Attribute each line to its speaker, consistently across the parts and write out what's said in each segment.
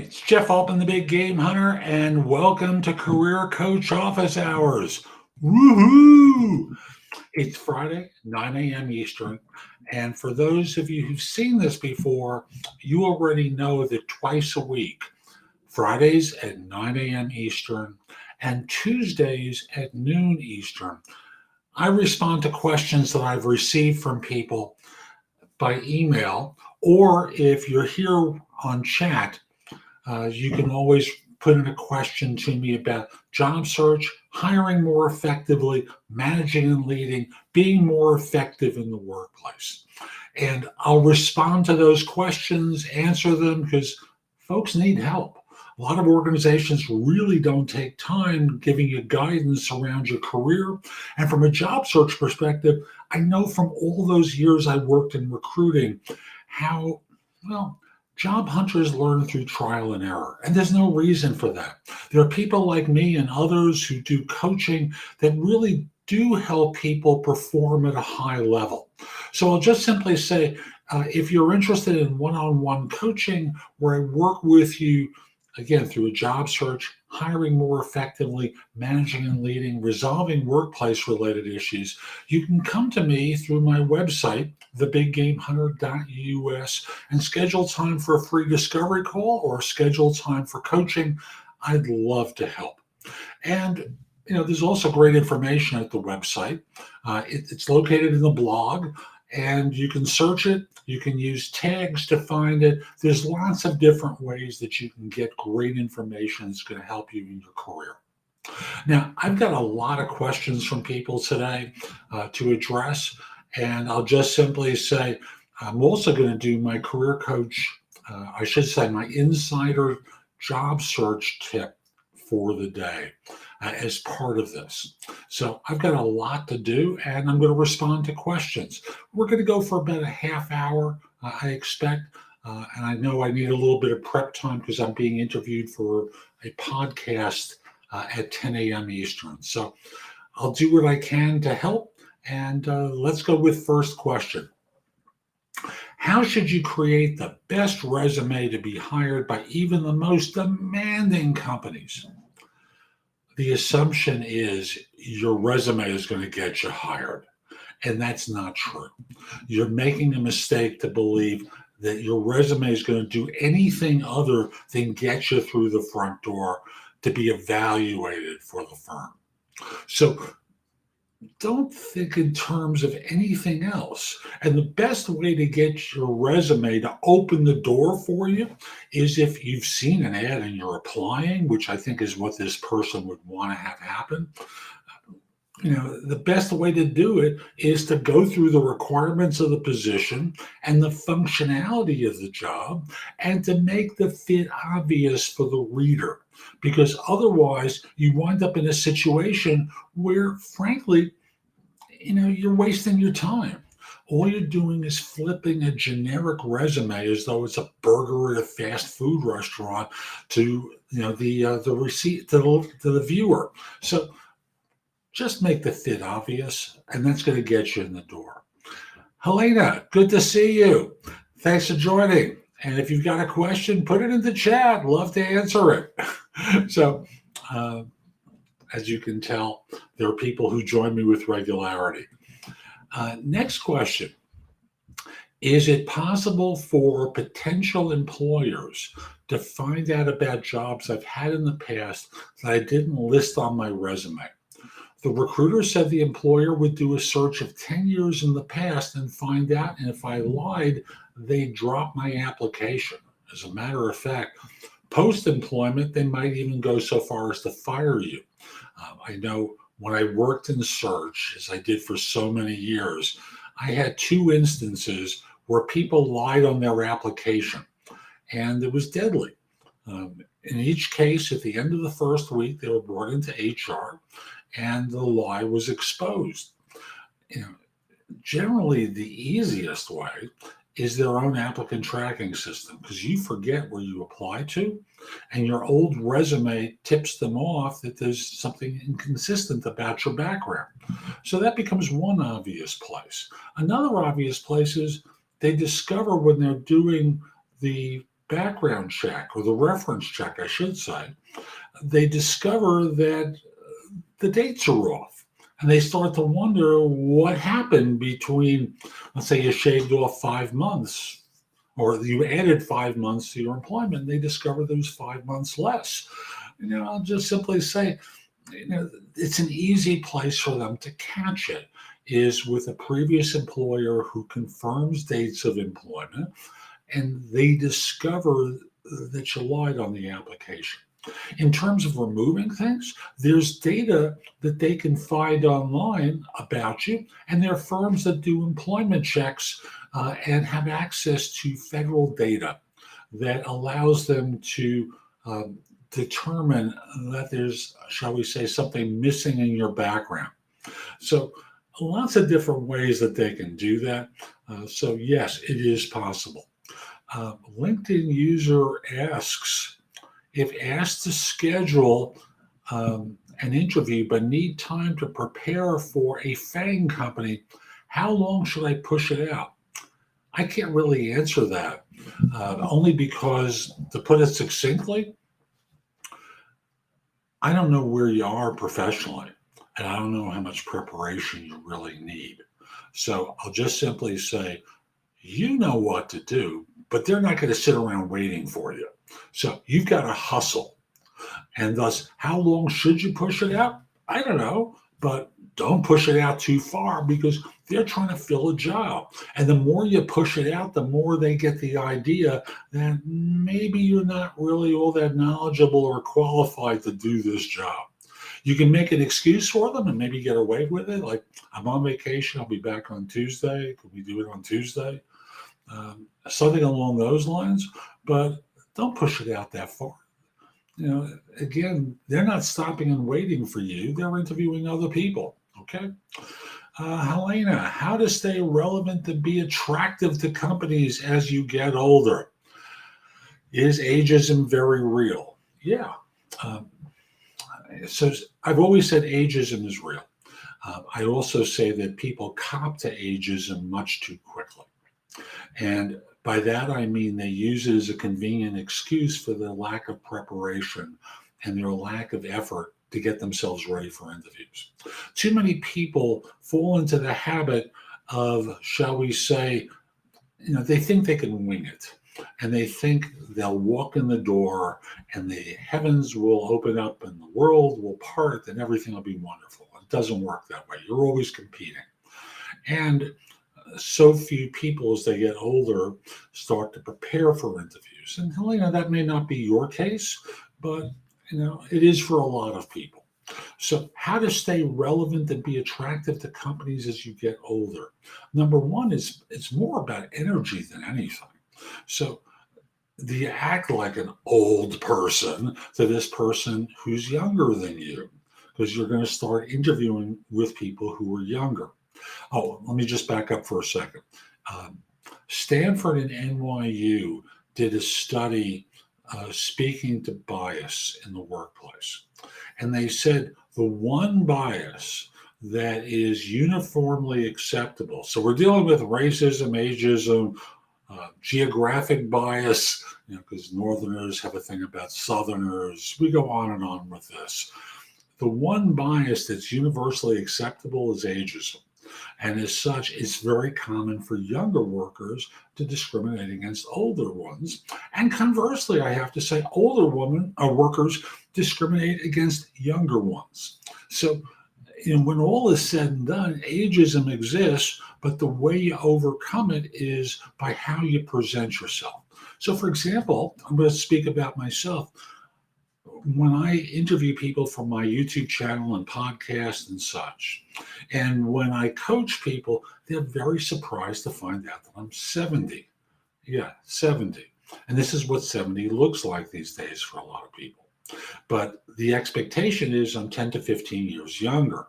Speaker 1: It's Jeff Altman, the Big Game Hunter, and welcome to Career Coach Office Hours. Woohoo! It's Friday, 9 a.m. Eastern, and for those of you who've seen this before, you already know that twice a week, Fridays at 9 a.m. Eastern and Tuesdays at noon Eastern, I respond to questions that I've received from people by email, or if you're here on chat, you can always put in a question to me about job search, hiring more effectively, managing and leading, being more effective in the workplace. And I'll respond to those questions, answer them, because folks need help. A lot of organizations really don't take time giving you guidance around your career. And from a job search perspective, I know from all those years I worked in recruiting how, job hunters learn through trial and error, and there's no reason for that. There are people like me and others who do coaching that really do help people perform at a high level. So I'll just simply say, if you're interested in one-on-one coaching where I work with you, again, through a job search, hiring more effectively, managing and leading, resolving workplace-related issues, you can come to me through my website, thebiggamehunter.us, and schedule time for a free discovery call or schedule time for coaching. I'd love to help. And there's also great information at the website. It's located in the blog, and you can search it. You can use tags to find it. There's lots of different ways that you can get great information that's going to help you in your career. Now, I've got a lot of questions from people today to address, and I'll just simply say, I'm also going to do my career coach, my insider job search tip for the day as part of this. So I've got a lot to do, and I'm going to respond to questions. We're going to go for about a half hour, I expect, and I know I need a little bit of prep time because I'm being interviewed for a podcast at 10 a.m. Eastern. So I'll do what I can to help, and let's go with first question. How should you create the best resume to be hired by even the most demanding companies? The assumption is your resume is going to get you hired, and that's not true. You're making a mistake to believe that your resume is going to do anything other than get you through the front door to be evaluated for the firm. So don't think in terms of anything else. And the best way to get your resume to open the door for you is if you've seen an ad and you're applying, which I think is what this person would want to have happen. The best way to do it is to go through the requirements of the position and the functionality of the job and to make the fit obvious for the reader. Because otherwise you wind up in a situation where, frankly, you're wasting your time. All you're doing is flipping a generic resume as though it's a burger at a fast food restaurant to the receipt to the viewer. So just make the fit obvious, and that's going to get you in the door. Helena, good to see you. Thanks for joining. And if you've got a question, put it in the chat. Love to answer it. So, as you can tell, there are people who join me with regularity. Next question. Is it possible for potential employers to find out about jobs I've had in the past that I didn't list on my resume? The recruiter said the employer would do a search of 10 years in the past and find out, and if I lied, they'd drop my application. As a matter of fact, post-employment, they might even go so far as to fire you. I know when I worked in search, as I did for so many years, I had two instances where people lied on their application, and it was deadly. In each case, at the end of the first week, they were brought into HR, and the lie was exposed. Generally, the easiest way is their own applicant tracking system, because you forget where you apply to, and your old resume tips them off that there's something inconsistent about your background. So that becomes one obvious place. Another obvious place is they discover when they're doing the background check, or the reference check, I should say, they discover that the dates are off. And they start to wonder what happened between, let's say you shaved off 5 months, or you added 5 months to your employment, and they discover there was 5 months less. I'll just simply say, it's an easy place for them to catch it is with a previous employer who confirms dates of employment, and they discover that you lied on the application. In terms of removing things, there's data that they can find online about you, and there are firms that do employment checks and have access to federal data that allows them to determine that there's, shall we say, something missing in your background. So lots of different ways that they can do that. So yes, it is possible. LinkedIn user asks, if asked to schedule an interview but need time to prepare for a FANG company, how long should I push it out? I can't really answer that, only because, to put it succinctly, I don't know where you are professionally, and I don't know how much preparation you really need. So I'll just simply say, you know what to do, but they're not going to sit around waiting for you. So you've got to hustle. And thus, how long should you push it out? I don't know, but don't push it out too far, because they're trying to fill a job. And the more you push it out, the more they get the idea that maybe you're not really all that knowledgeable or qualified to do this job. You can make an excuse for them and maybe get away with it. Like, I'm on vacation, I'll be back on Tuesday. Could we do it on Tuesday? Something along those lines, but don't push it out that far. Again, they're not stopping and waiting for you. They're interviewing other people. Okay. Helena, how to stay relevant to be attractive to companies as you get older? Is ageism very real? Yeah. So I've always said ageism is real. I also say that people cop to ageism much too quickly. And by that, I mean they use it as a convenient excuse for their lack of preparation and their lack of effort to get themselves ready for interviews. Too many people fall into the habit of, shall we say, they think they can wing it. And they think they'll walk in the door and the heavens will open up and the world will part and everything will be wonderful. It doesn't work that way. You're always competing. And so few people, as they get older, start to prepare for interviews. And Helena, that may not be your case, but it is for a lot of people. So how to stay relevant and be attractive to companies as you get older? Number one is it's more about energy than anything. So do you act like an old person to this person who's younger than you? Because you're going to start interviewing with people who are younger. Oh, let me just back up for a second. Stanford and NYU did a study speaking to bias in the workplace. And they said the one bias that is uniformly acceptable. So we're dealing with racism, ageism, geographic bias, because Northerners have a thing about Southerners. We go on and on with this. The one bias that's universally acceptable is ageism. And as such, it's very common for younger workers to discriminate against older ones. And conversely, I have to say, older workers discriminate against younger ones. So when all is said and done, ageism exists, but the way you overcome it is by how you present yourself. So, for example, I'm going to speak about myself. When I interview people from my YouTube channel and podcast and such, and when I coach people, they're very surprised to find out that I'm 70. Yeah, 70. And this is what 70 looks like these days for a lot of people. But the expectation is I'm 10 to 15 years younger.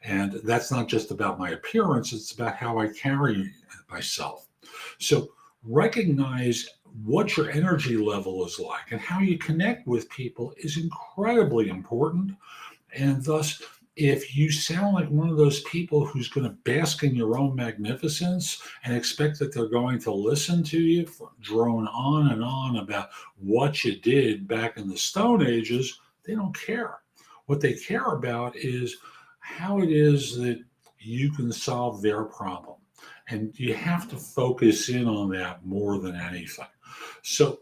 Speaker 1: And that's not just about my appearance, it's about how I carry myself. So recognize what your energy level is like and how you connect with people is incredibly important. And thus, If you sound like one of those people who's going to bask in your own magnificence and expect that they're going to listen to you, drone on and on about what you did back in the Stone Ages, they don't care. What they care about is how it is that you can solve their problem. And you have to focus in on that more than anything. So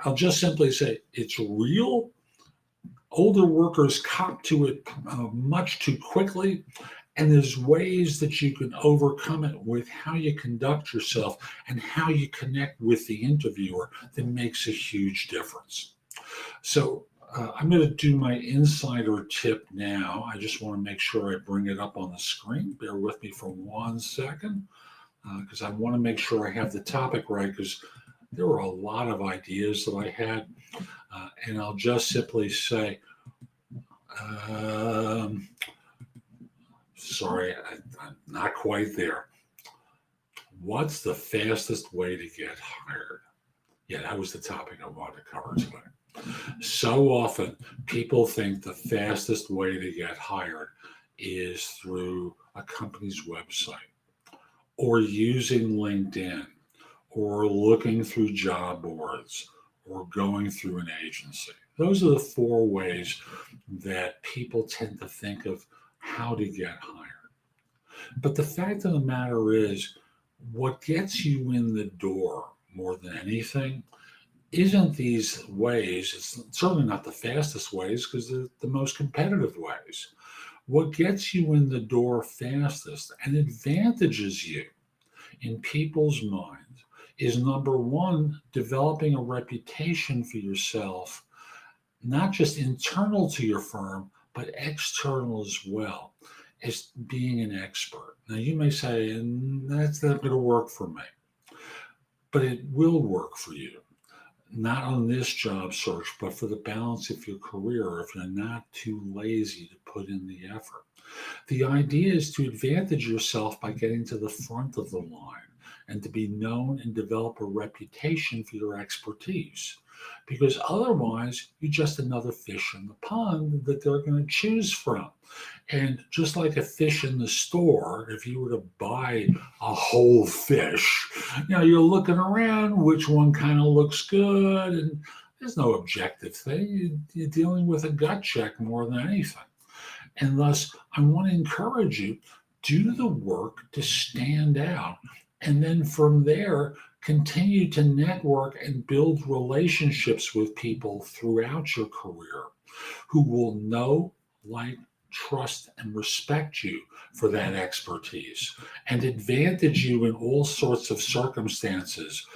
Speaker 1: I'll just simply say it's real. Older workers cop to it much too quickly, and there's ways that you can overcome it with how you conduct yourself and how you connect with the interviewer that makes a huge difference. So I'm going to do my insider tip now. I just want to make sure I bring it up on the screen. Bear with me for 1 second, because I want to make sure I have the topic right, because there were a lot of ideas that I had. And I'll just simply say, sorry, I'm not quite there. What's the fastest way to get hired? Yeah, that was the topic I wanted to cover today. So often people think the fastest way to get hired is through a company's website or using LinkedIn or looking through job boards or going through an agency. Those are the 4 ways that people tend to think of how to get hired. But the fact of the matter is, what gets you in the door more than anything isn't these ways. It's certainly not the fastest ways, because they're the most competitive ways. What gets you in the door fastest and advantages you in people's minds is, number 1, developing a reputation for yourself, not just internal to your firm, but external as well, as being an expert. Now, you may say, that's not going to work for me, but it will work for you. Not on this job search, but for the balance of your career, if you're not too lazy to put in the effort. The idea is to advantage yourself by getting to the front of the line and to be known and develop a reputation for your expertise. Because otherwise, you're just another fish in the pond that they're going to choose from. And just like a fish in the store, if you were to buy a whole fish, you're looking around, which one kind of looks good, and there's no objective thing. You're dealing with a gut check more than anything. And thus, I want to encourage you, do the work to stand out. And then from there, continue to network and build relationships with people throughout your career who will know, like, trust, and respect you for that expertise and advantage you in all sorts of circumstances.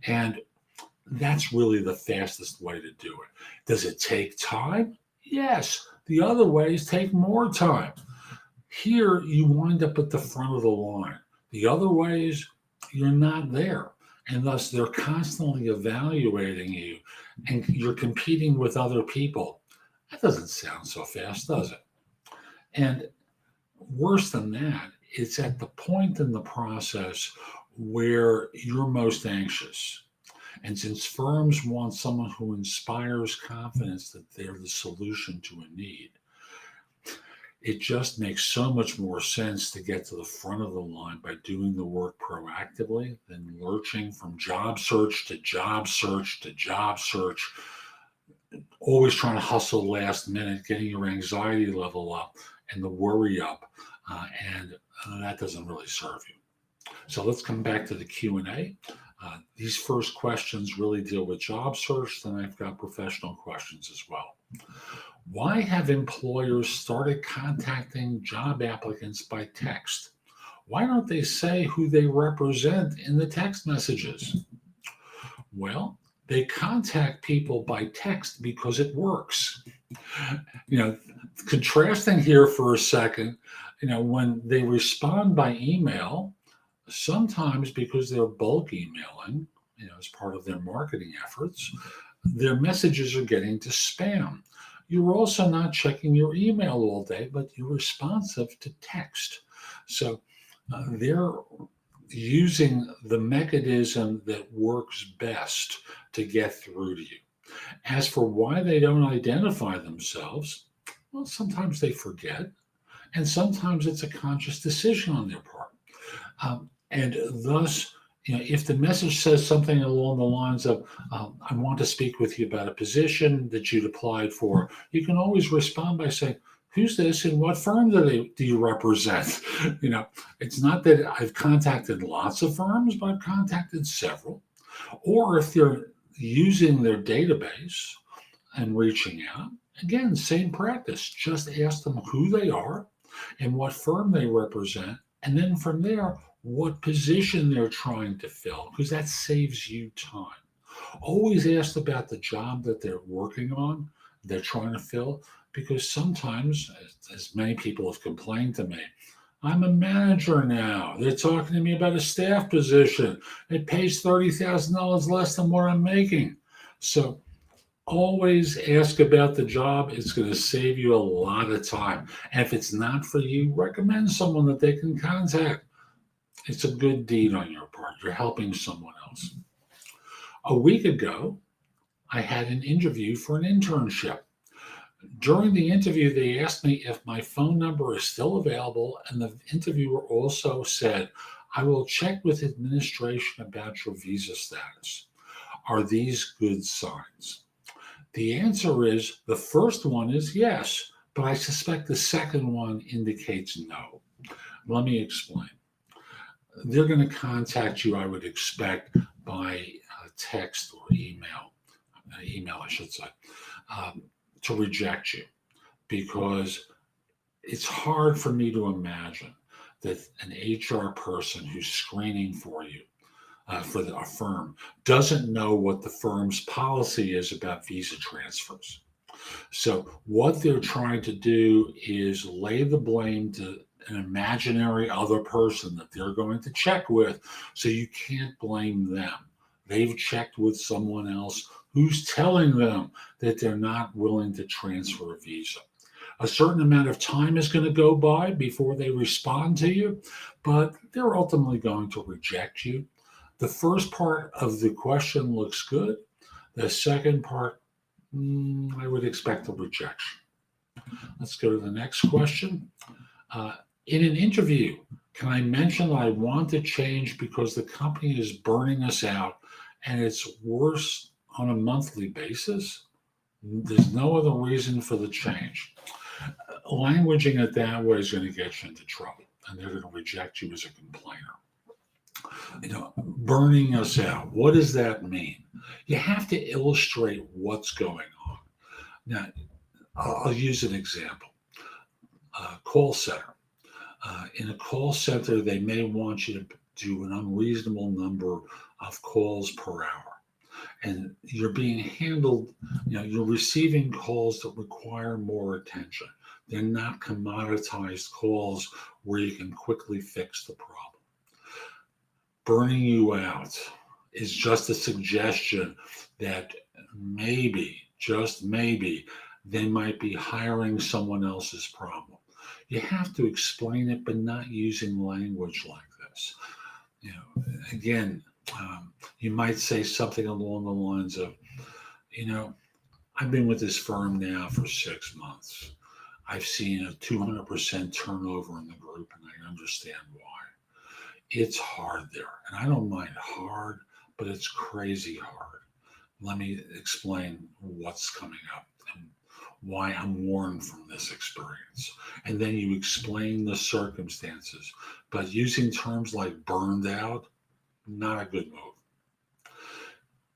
Speaker 1: And that's really the fastest way to do it. Does it take time? Yes. The other ways take more time. Here, you wind up at the front of the line. The other ways, you're not there. And thus, they're constantly evaluating you, and you're competing with other people. That doesn't sound so fast, does it? And worse than that, it's at the point in the process where you're most anxious. And since firms want someone who inspires confidence that they're the solution to a need, it just makes so much more sense to get to the front of the line by doing the work proactively than lurching from job search to job search to job search, always trying to hustle last minute, getting your anxiety level up and the worry up, and that doesn't really serve you. So let's come back to the Q&A. These first questions really deal with job search, then I've got professional questions as well. Why have employers started contacting job applicants by text? Why don't they say who they represent in the text messages? Well, they contact people by text because it works. Contrasting here for a second, when they respond by email, sometimes because they're bulk emailing, as part of their marketing efforts, their messages are getting to spam. You're also not checking your email all day, but you're responsive to text. So they're using the mechanism that works best to get through to you. As for why they don't identify themselves, well, sometimes they forget. And sometimes it's a conscious decision on their part. And thus, if the message says something along the lines of, I want to speak with you about a position that you'd applied for, you can always respond by saying, who's this and what firm do you represent? It's not that I've contacted lots of firms, but I've contacted several. Or if they're using their database and reaching out, again, same practice. Just ask them who they are and what firm they represent. And then from there, what position they're trying to fill, because that saves you time. Always ask about the job that they're working on, they're trying to fill, because sometimes, as many people have complained to me, I'm a manager now. They're talking to me about a staff position. It pays $30,000 less than what I'm making. So always ask about the job. It's going to save you a lot of time. And if it's not for you, recommend someone that they can contact. It's a good deed on your part. You're helping someone else. A week ago, I had an interview for an internship. During the interview, they asked me if my phone number is still available, and the interviewer also said, I will check with administration about your visa status. Are these good signs? The answer is, the first one is yes, but I suspect the second one indicates no. Let me explain. They're going to contact you, I would expect, by text or email, I should say, to reject you, because it's hard for me to imagine that an HR person who's screening for you, for a firm, doesn't know what the firm's policy is about visa transfers. So what they're trying to do is lay the blame to an imaginary other person that they're going to check with, so you can't blame them. They've checked with someone else who's telling them that they're not willing to transfer a visa. A certain amount of time is going to go by before they respond to you, but they're ultimately going to reject you. The first part of the question looks good. The second part, I would expect a rejection. Let's go to the next question. In an interview, can I mention that I want to change because the company is burning us out and it's worse on a monthly basis? There's no other reason for the change. Languaging it that way is going to get you into trouble, and they're going to reject you as a complainer. Burning us out. What does that mean? You have to illustrate what's going on. Now, I'll use an example. Call center. In a call center, they may want you to do an unreasonable number of calls per hour. And you're being handled, you're receiving calls that require more attention. They're not commoditized calls where you can quickly fix the problem. Burning you out is just a suggestion that maybe, just maybe, they might be hiring someone else's problem. You have to explain it, but not using language like this. Again, you might say something along the lines of, I've been with this firm now for 6 months. I've seen a 200% turnover in the group, and I understand why. It's hard there, and I don't mind hard, but it's crazy hard. Let me explain what's coming up and why I'm warned from this experience. And then you explain the circumstances, but using terms like burned out, not a good move.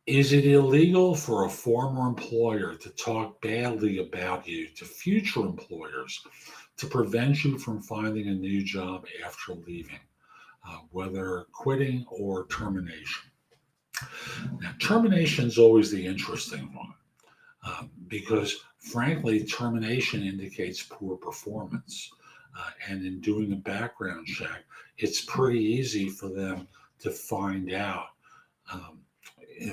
Speaker 1: Is it illegal for a former employer to talk badly about you to future employers to prevent you from finding a new job after leaving, whether quitting or termination? Now, termination is always the interesting one, because frankly, termination indicates poor performance. And in doing a background check, it's pretty easy for them to find out,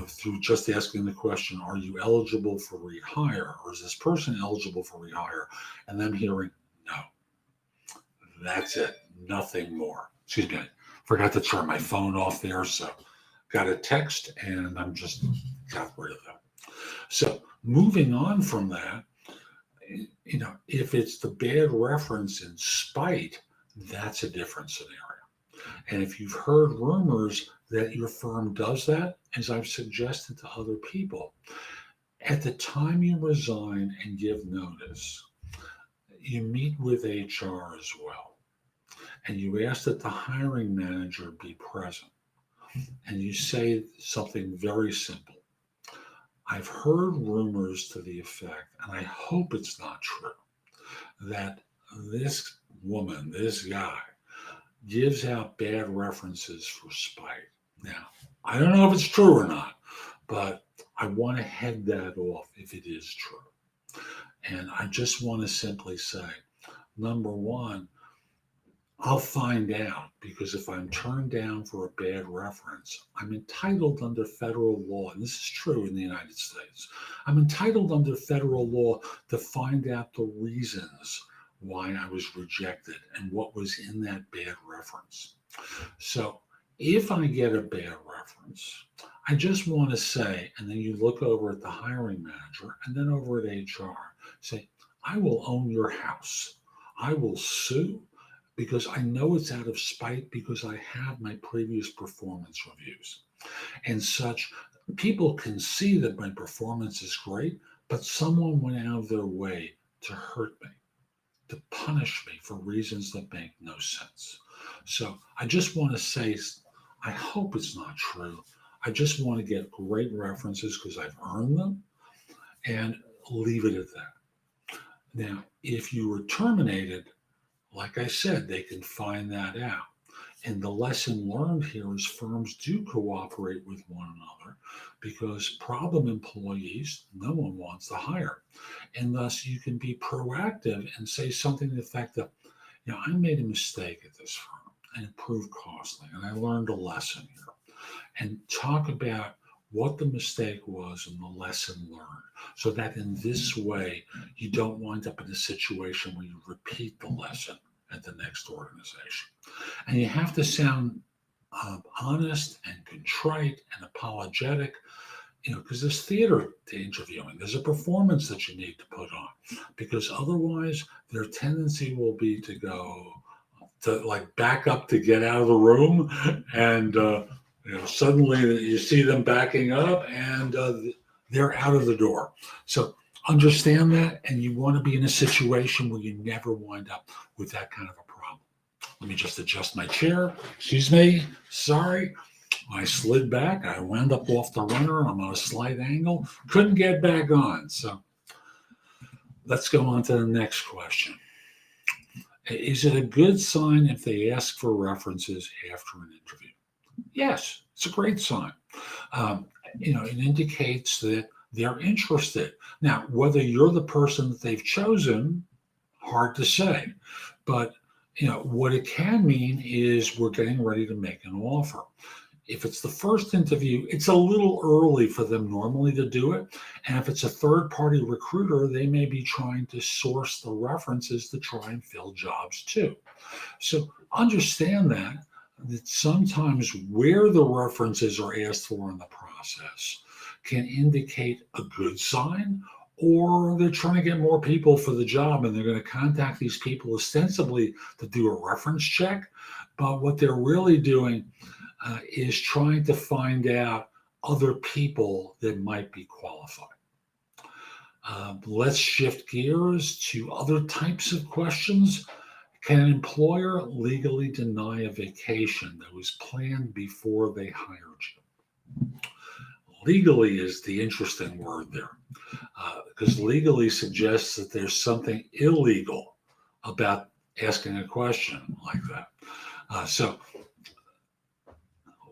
Speaker 1: through just asking the question, are you eligible for rehire? Or is this person eligible for rehire? And them hearing, no. That's it. Nothing more. Excuse me. I forgot to turn my phone off there. So got a text and I'm just got rid of that. So moving on from that, If it's the bad reference in spite, that's a different scenario. And if you've heard rumors that your firm does that, as I've suggested to other people, at the time you resign and give notice, you meet with HR as well. And you ask that the hiring manager be present. And you say something very simple. I've heard rumors to the effect, and I hope it's not true, that this woman, this guy, gives out bad references for spite. Now, I don't know if it's true or not, but I want to head that off if it is true. And I just want to simply say, number one, I'll find out, because if I'm turned down for a bad reference, I'm entitled under federal law, and this is true in the United States, I'm entitled under federal law to find out the reasons why I was rejected and what was in that bad reference. So if I get a bad reference, I just want to say, and then you look over at the hiring manager and then over at HR, say, I will own your house. I will sue, because I know it's out of spite, because I have my previous performance reviews and such. People can see that my performance is great, but someone went out of their way to hurt me, to punish me for reasons that make no sense. So I just want to say, I hope it's not true. I just want to get great references because I've earned them, and leave it at that. Now, if you were terminated, like I said, they can find that out. And the lesson learned here is firms do cooperate with one another, because problem employees, no one wants to hire. And thus you can be proactive and say something to the effect that, I made a mistake at this firm and it proved costly, and I learned a lesson here. And talk about what the mistake was and the lesson learned, so that in this way, you don't wind up in a situation where you repeat the lesson at the next organization. And you have to sound honest and contrite and apologetic, because there's theater to interviewing. There's a performance that you need to put on, because otherwise their tendency will be to go to back up to get out of the room, and suddenly you see them backing up and they're out of the door. So understand that, and you want to be in a situation where you never wind up with that kind of a problem. Let me just adjust my chair. Excuse me. Sorry. I slid back. I wound up off the runner. I'm on a slight angle. Couldn't get back on. So let's go on to the next question. Is it a good sign if they ask for references after an interview? Yes, it's a great sign. It indicates that they're interested. Now, whether you're the person that they've chosen, hard to say. But, what it can mean is we're getting ready to make an offer. If it's the first interview, it's a little early for them normally to do it. And if it's a third-party recruiter, they may be trying to source the references to try and fill jobs too. So understand that sometimes where the references are asked for in the process can indicate a good sign, or they're trying to get more people for the job and they're going to contact these people ostensibly to do a reference check. But what they're really doing is trying to find out other people that might be qualified. Let's shift gears to other types of questions. Can an employer legally deny a vacation that was planned before they hired you? Legally is the interesting word there, because legally suggests that there's something illegal about asking a question like that. So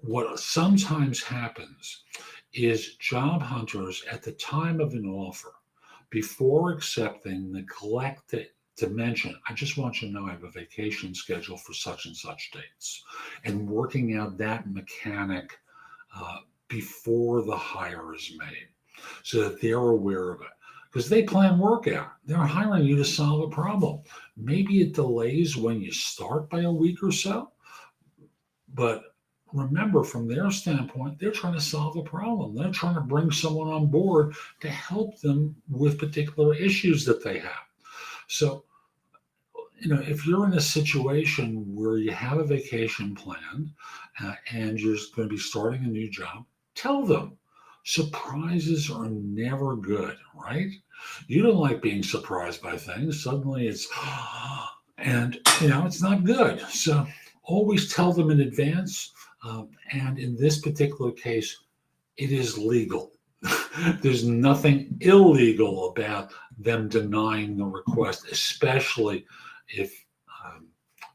Speaker 1: what sometimes happens is job hunters at the time of an offer, before accepting, neglect to mention, I just want you to know I have a vacation schedule for such and such dates, and working out that mechanic before the hire is made, so that they're aware of it. Because they plan work out. They're hiring you to solve a problem. Maybe it delays when you start by a week or so, but remember, from their standpoint, they're trying to solve a problem. They're trying to bring someone on board to help them with particular issues that they have. So, if you're in a situation where you have a vacation planned and you're going to be starting a new job, tell them. Surprises are never good, right? You don't like being surprised by things. Suddenly it's, and it's not good. So always tell them in advance. And in this particular case, it is legal. There's nothing illegal about them denying the request, especially if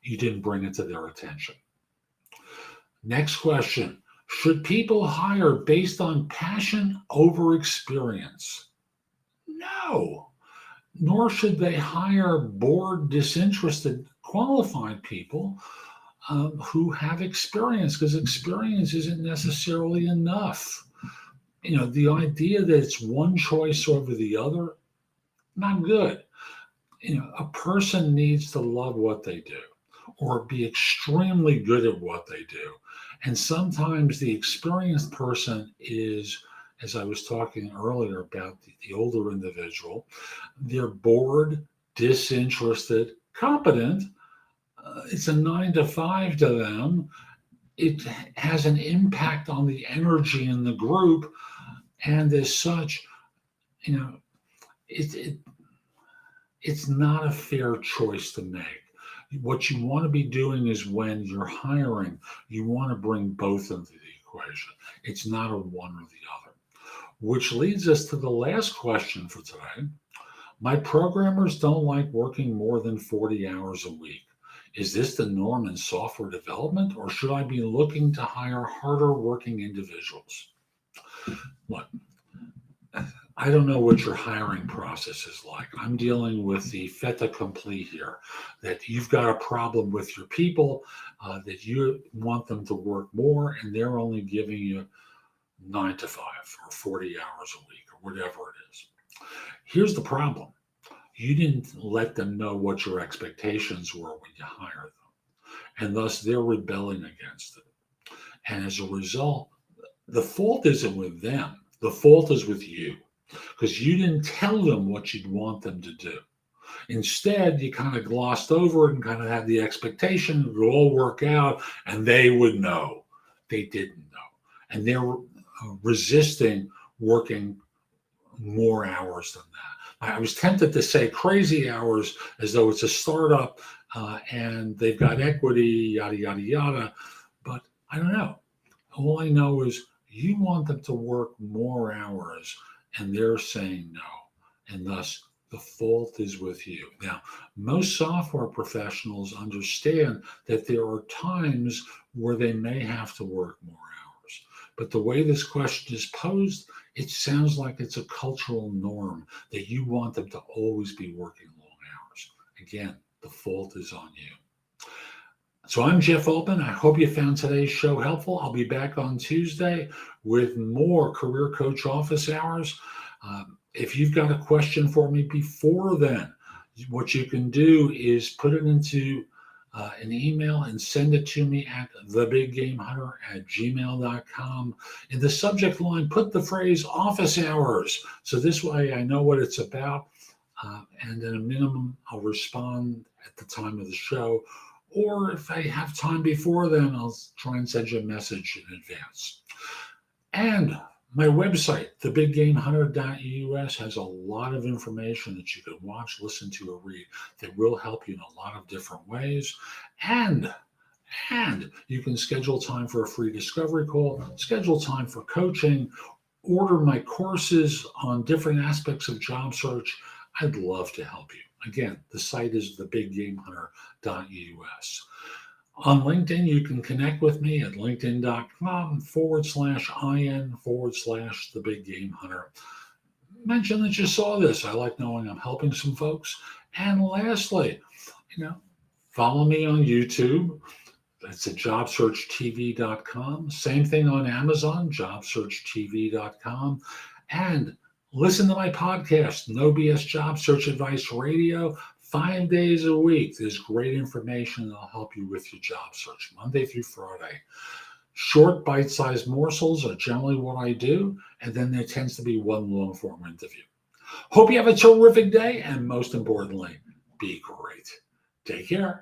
Speaker 1: you didn't bring it to their attention. Next question. Should people hire based on passion over experience? No. Nor should they hire bored, disinterested, qualified people who have experience, because experience isn't necessarily enough. The idea that it's one choice over the other, not good. A person needs to love what they do or be extremely good at what they do. And sometimes the experienced person is, as I was talking earlier about the older individual, they're bored, disinterested, competent. It's a 9 to 5 to them. It has an impact on the energy in the group. And as such, it's not a fair choice to make. What you want to be doing is, when you're hiring, you want to bring both into the equation. It's not a one or the other. Which leads us to the last question for today. My programmers don't like working more than 40 hours a week. Is this the norm in software development, or should I be looking to hire harder working individuals? Look, I don't know what your hiring process is like. I'm dealing with the fait accompli here, that you've got a problem with your people, that you want them to work more, and they're only giving you 9 to 5 or 40 hours a week or whatever it is. Here's the problem. You didn't let them know what your expectations were when you hired them, and thus they're rebelling against it. And as a result, the fault isn't with them. The fault is with you, because you didn't tell them what you'd want them to do. Instead, you kind of glossed over it and kind of had the expectation it would all work out and they would know. They didn't know. And they're resisting working more hours than that. I was tempted to say crazy hours as though it's a startup and they've got equity, yada, yada, yada. But I don't know. All I know is you want them to work more hours, and they're saying no, and thus the fault is with you. Now, most software professionals understand that there are times where they may have to work more hours. But the way this question is posed, it sounds like it's a cultural norm that you want them to always be working long hours. Again, the fault is on you. So I'm Jeff Altman. I hope you found today's show helpful. I'll be back on Tuesday with more Career Coach Office Hours. If you've got a question for me before then, what you can do is put it into an email and send it to me at thebiggamehunter@gmail.com. In the subject line, put the phrase office hours. So this way I know what it's about. And at a minimum, I'll respond at the time of the show. Or if I have time before then, I'll try and send you a message in advance. And my website, thebiggamehunter.us, has a lot of information that you can watch, listen to, or read that will help you in a lot of different ways. And you can schedule time for a free discovery call, schedule time for coaching, order my courses on different aspects of job search. I'd love to help you. Again, the site is thebiggamehunter.us. On LinkedIn, you can connect with me at linkedin.com/in/thebiggamehunter. Mention that you saw this. I like knowing I'm helping some folks. And lastly, follow me on YouTube. That's at JobSearchTV.com. Same thing on Amazon, JobSearchTV.com. And listen to my podcast, No BS Job Search Advice Radio, 5 days a week. There's great information that'll help you with your job search, Monday through Friday. Short, bite-sized morsels are generally what I do, and then there tends to be one long-form interview. Hope you have a terrific day, and most importantly, be great. Take care.